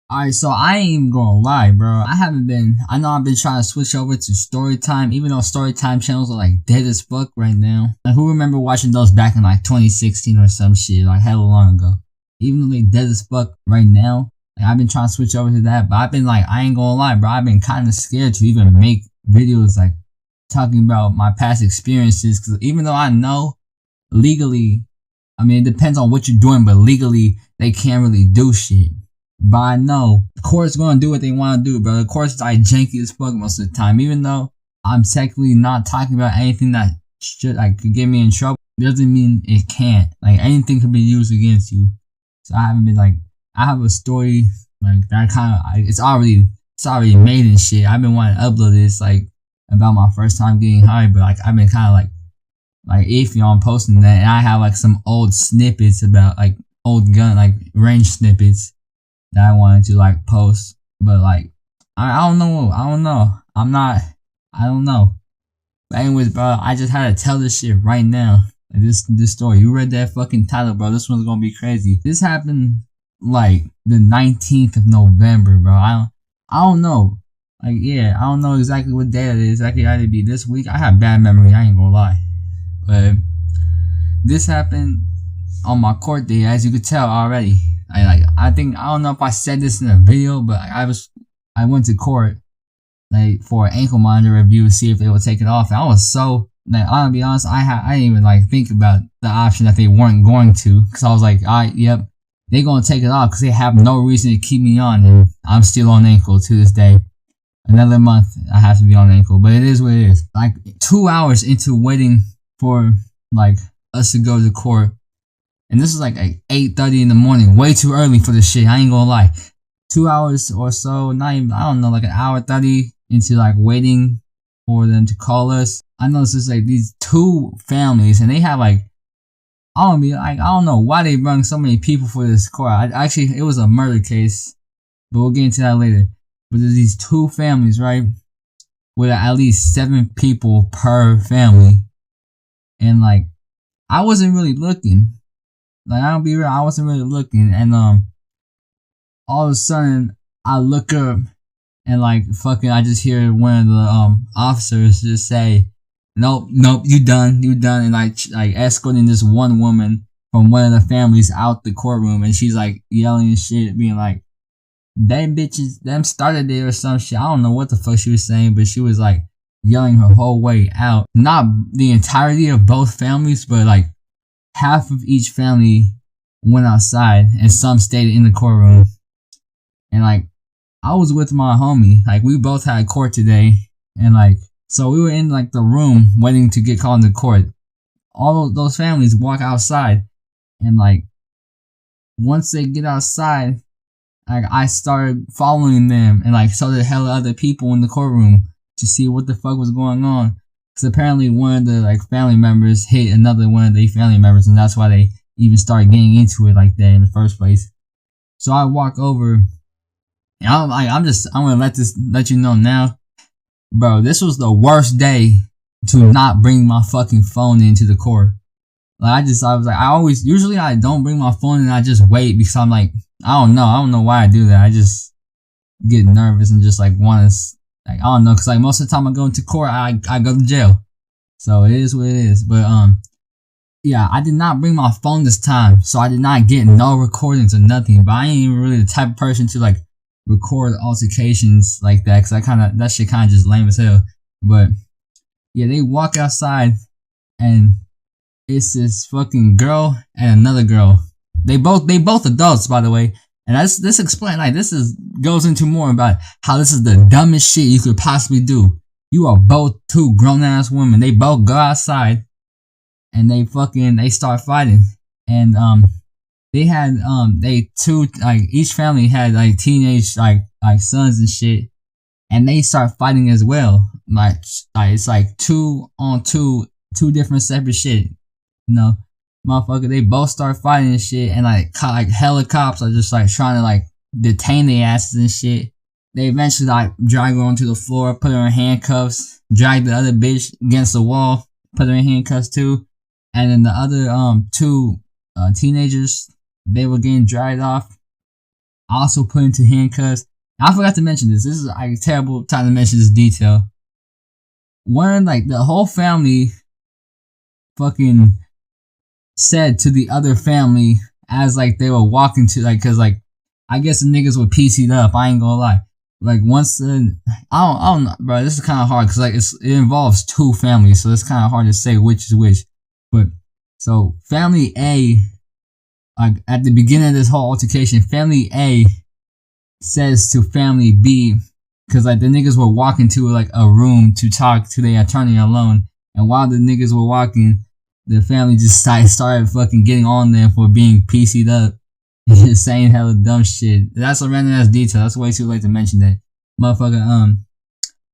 Alright, so I ain't even gonna lie, bro. I know I've been trying to switch over to story time, even though story time channels are like dead as fuck right now. Like, who remember watching those back in like 2016 or some shit, like hella long ago? Even though they dead as fuck right now, like I've been trying to switch over to that, but I've been like, I ain't gonna lie, bro. I've been kind of scared to even make videos like talking about my past experiences, because even though I know legally, I mean, it depends on what you're doing, but legally, they can't really do shit. But I know the court's gonna do what they wanna do, bro. The court's like janky as fuck most of the time. Even though I'm technically not talking about anything that should like could get me in trouble, doesn't mean it can't. Like anything could be used against you. So I haven't been like, I have a story like that kind of, it's already made and shit. I've been wanting to upload this like about my first time getting high, but like I've been kind of like iffy on posting that, and I have like some old snippets about like old gun like range snippets that I wanted to like post, but like I don't know, I don't know. But anyways, bro, I just had to tell this shit right now. Like this story, you read that fucking title, bro. This one's gonna be crazy. This happened like the 19th of November, bro. I don't know. Like, yeah, I don't know exactly what day it is. Exactly how to be this week. I have bad memory. I ain't gonna lie, but this happened on my court day, as you could tell already. I don't know if I said this in a video, but I went to court like for an ankle monitor review to see if they would take it off. And I was so like, I'm gonna be honest, I didn't even like think about the option that they weren't going to, because I was like, yep, they're gonna take it off because they have no reason to keep me on, and I'm still on ankle to this day. Another month I have to be on ankle, but it is what it is. Like 2 hours into waiting for like us to go to court. And this is like 8:30 in the morning, way too early for this shit. I ain't gonna lie. 2 hours or so, not even, I don't know, like an hour 30 into like waiting for them to call us. I know it's just like these two families, and they have like, I don't know why they brought so many people for this court. Actually, it was a murder case, but we'll get into that later. But there's these two families, right? With at least 7 people per family. And like, I wasn't really looking. Like, I'll be real, I wasn't really looking, and all of a sudden, I look up, and like, fucking, I just hear one of the officers just say, nope, you done, and like escorting this one woman from one of the families out the courtroom, and she's like yelling and shit, being like, them bitches, them started it or some shit. I don't know what the fuck she was saying, but she was like yelling her whole way out. Not the entirety of both families, but like half of each family went outside and some stayed in the courtroom. And like, I was with my homie. Like, we both had court today. And like, so we were in like the room waiting to get called into court. All of those families walk outside. And like, once they get outside, like, I started following them. And like, so did hella other people in the courtroom to see what the fuck was going on. Because apparently one of the like family members hit another one of the family members, and that's why they even started getting into it like that in the first place. So I walk over, and I'm gonna let you know now, bro. This was the worst day to not bring my fucking phone into the court. Like, usually I don't bring my phone, and I just wait because I'm like, I don't know why I do that. I just get nervous and just like want to. Like, I don't know, cause like most of the time I go into court, I go to jail. So it is what it is. But yeah, I did not bring my phone this time, so I did not get no recordings or nothing. But I ain't even really the type of person to like record altercations like that, cause that shit kind of just lame as hell. But yeah, they walk outside, and it's this fucking girl and another girl. They both adults, by the way. And this explain, like, goes into more about how this is the dumbest shit you could possibly do. You are both two grown ass women. They both go outside, and they start fighting. And each family had like teenage like sons and shit, and they start fighting as well. Like it's like 2-on-2, two different separate shit, you know. Motherfucker, they both start fighting and shit, and like hella cops are just like trying to like detain their asses and shit. They eventually like drag her onto the floor, put her in handcuffs, drag the other bitch against the wall, put her in handcuffs too. And then the other two teenagers, they were getting dragged off. also put into handcuffs. I forgot to mention this. This is like a terrible time to mention this detail. One, like, the whole family fucking said to the other family as like they were walking to, like, cause like I guess the niggas were PC'd up. I ain't gonna lie. Like once I don't know, bro. This is kind of hard cause like it involves two families, so it's kind of hard to say which is which. But so family A, like at the beginning of this whole altercation, family A says to family B, cause like the niggas were walking to like a room to talk to their attorney alone, and while the niggas were walking, the family just started fucking getting on them for being PC'd up and just saying hella dumb shit. That's a random ass detail. That's way too late to mention that. Motherfucker,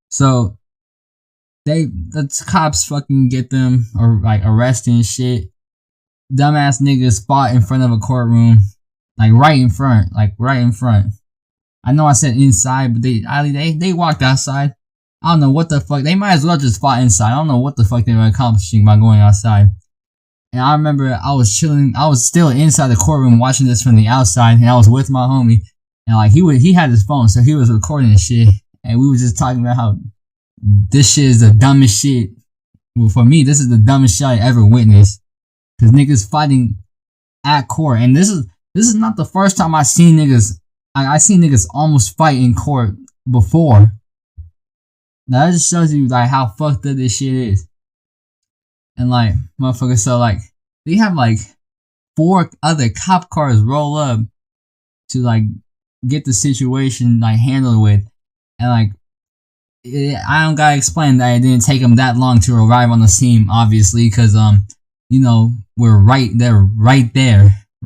so the cops fucking get them or like arrested and shit. Dumbass niggas fought in front of a courtroom. Like right in front. I know I said inside, but they walked outside. I don't know what the fuck. They might as well just fought inside. I don't know what the fuck they were accomplishing by going outside. And I remember I was chilling. I was still inside the courtroom watching this from the outside, and I was with my homie. And like he had his phone, so he was recording and shit. And we were just talking about how this shit is the dumbest shit. Well, for me, this is the dumbest shit I ever witnessed. Cause niggas fighting at court, and this is not the first time I seen niggas. I seen niggas almost fight in court before. Now that just shows you like how fucked up this shit is. And like, motherfucker, so like, they have like 4 other cop cars roll up to like get the situation like handled with. And like, I don't gotta explain that it didn't take them that long to arrive on the scene, obviously, cause you know, we're right there.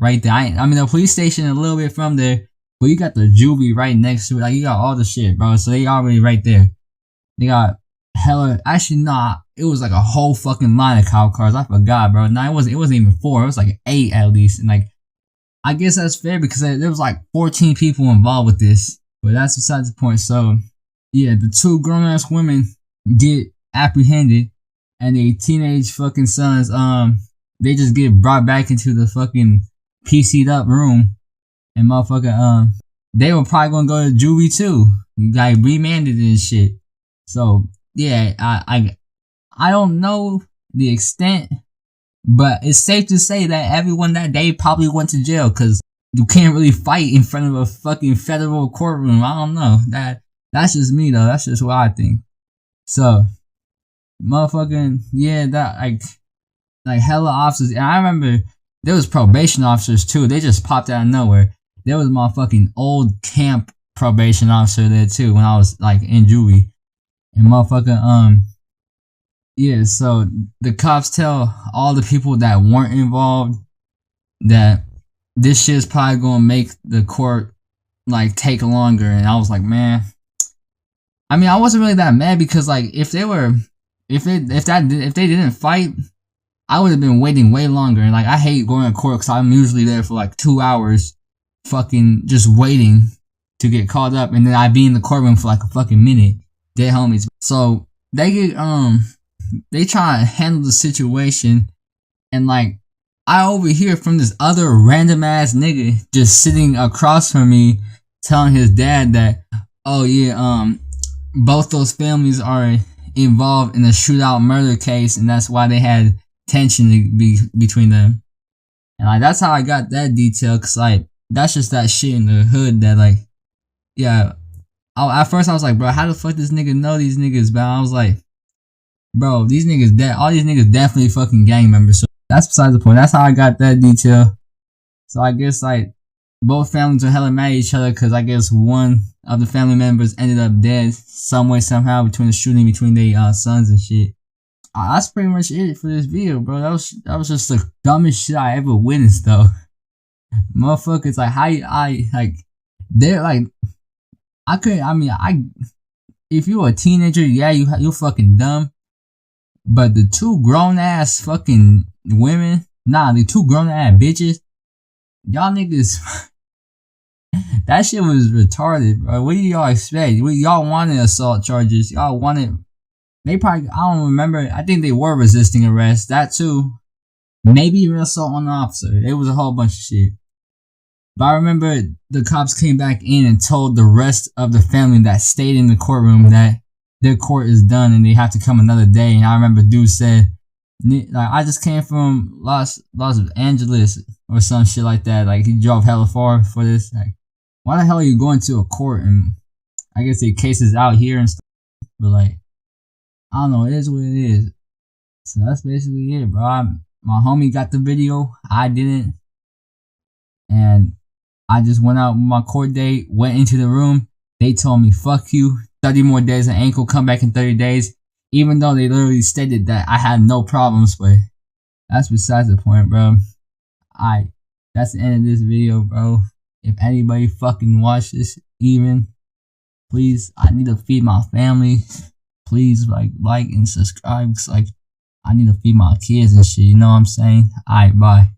I mean, the police station a little bit from there, but you got the juvie right next to it. Like, you got all the shit, bro. So they already right there. They got hella. Actually, nah. It was like a whole fucking line of cop cars. I forgot, bro. Nah, it wasn't even 4. It was like 8 at least. And like, I guess that's fair because there was like 14 people involved with this. But that's besides the point. So yeah, the 2 grown ass women get apprehended, and the teenage fucking sons, they just get brought back into the fucking PC'd up room, and motherfucker, they were probably gonna go to juvie too, like remanded and shit. So yeah, I don't know the extent, but it's safe to say that everyone that day probably went to jail because you can't really fight in front of a fucking federal courtroom. I don't know. That's just me though. That's just what I think. So, motherfucking yeah, that like hella officers. And I remember there was probation officers too. They just popped out of nowhere. There was my fucking old camp probation officer there too when I was like in juvie. And motherfucker, yeah, so the cops tell all the people that weren't involved that this shit's probably gonna make the court like take longer. And I was like, man, I mean, I wasn't really that mad because like if they didn't fight, I would have been waiting way longer. And like, I hate going to court because I'm usually there for like 2 hours, fucking just waiting to get called up, and then I'd be in the courtroom for like a fucking minute. Dead homies. So they get they try to handle the situation, and like I overhear from this other random ass nigga just sitting across from me telling his dad that, oh yeah, both those families are involved in a shootout murder case, and that's why they had tension between them. And like that's how I got that detail, cause like that's just that shit in the hood that like, yeah. At first I was like, bro, how the fuck this nigga know these niggas? But I was like, bro, these niggas all these niggas definitely fucking gang members. So that's besides the point. That's how I got that detail. So I guess like both families are hella mad at each other because I guess one of the family members ended up dead some way somehow between the shooting between their sons and shit. That's pretty much it for this video, bro. That was just the dumbest shit I ever witnessed though. Motherfuckers, like how they're like, if you're a teenager, yeah, you're fucking dumb. But the 2 grown ass fucking women, the 2 grown ass bitches, y'all niggas, that shit was retarded, bro. What do y'all expect? Y'all wanted assault charges. Y'all wanted, they probably, I don't remember. I think they were resisting arrest. That too. Maybe even assault on the officer. It was a whole bunch of shit. But I remember the cops came back in and told the rest of the family that stayed in the courtroom that their court is done and they have to come another day. And I remember dude said, like, I just came from Los Angeles or some shit like that. Like, he drove hella far for this. Like, why the hell are you going to a court? And I guess the case is out here and stuff. But like, I don't know. It is what it is. So that's basically it, bro. My homie got the video. I didn't. And I just went out with my court date, went into the room. They told me, fuck you, 30 more days of ankle, come back in 30 days. Even though they literally stated that I had no problems, but that's besides the point, bro. That's the end of this video, bro. If anybody fucking watch this, even, please, I need to feed my family. Please, like and subscribe, cause like, I need to feed my kids and shit, you know what I'm saying? Alright, bye.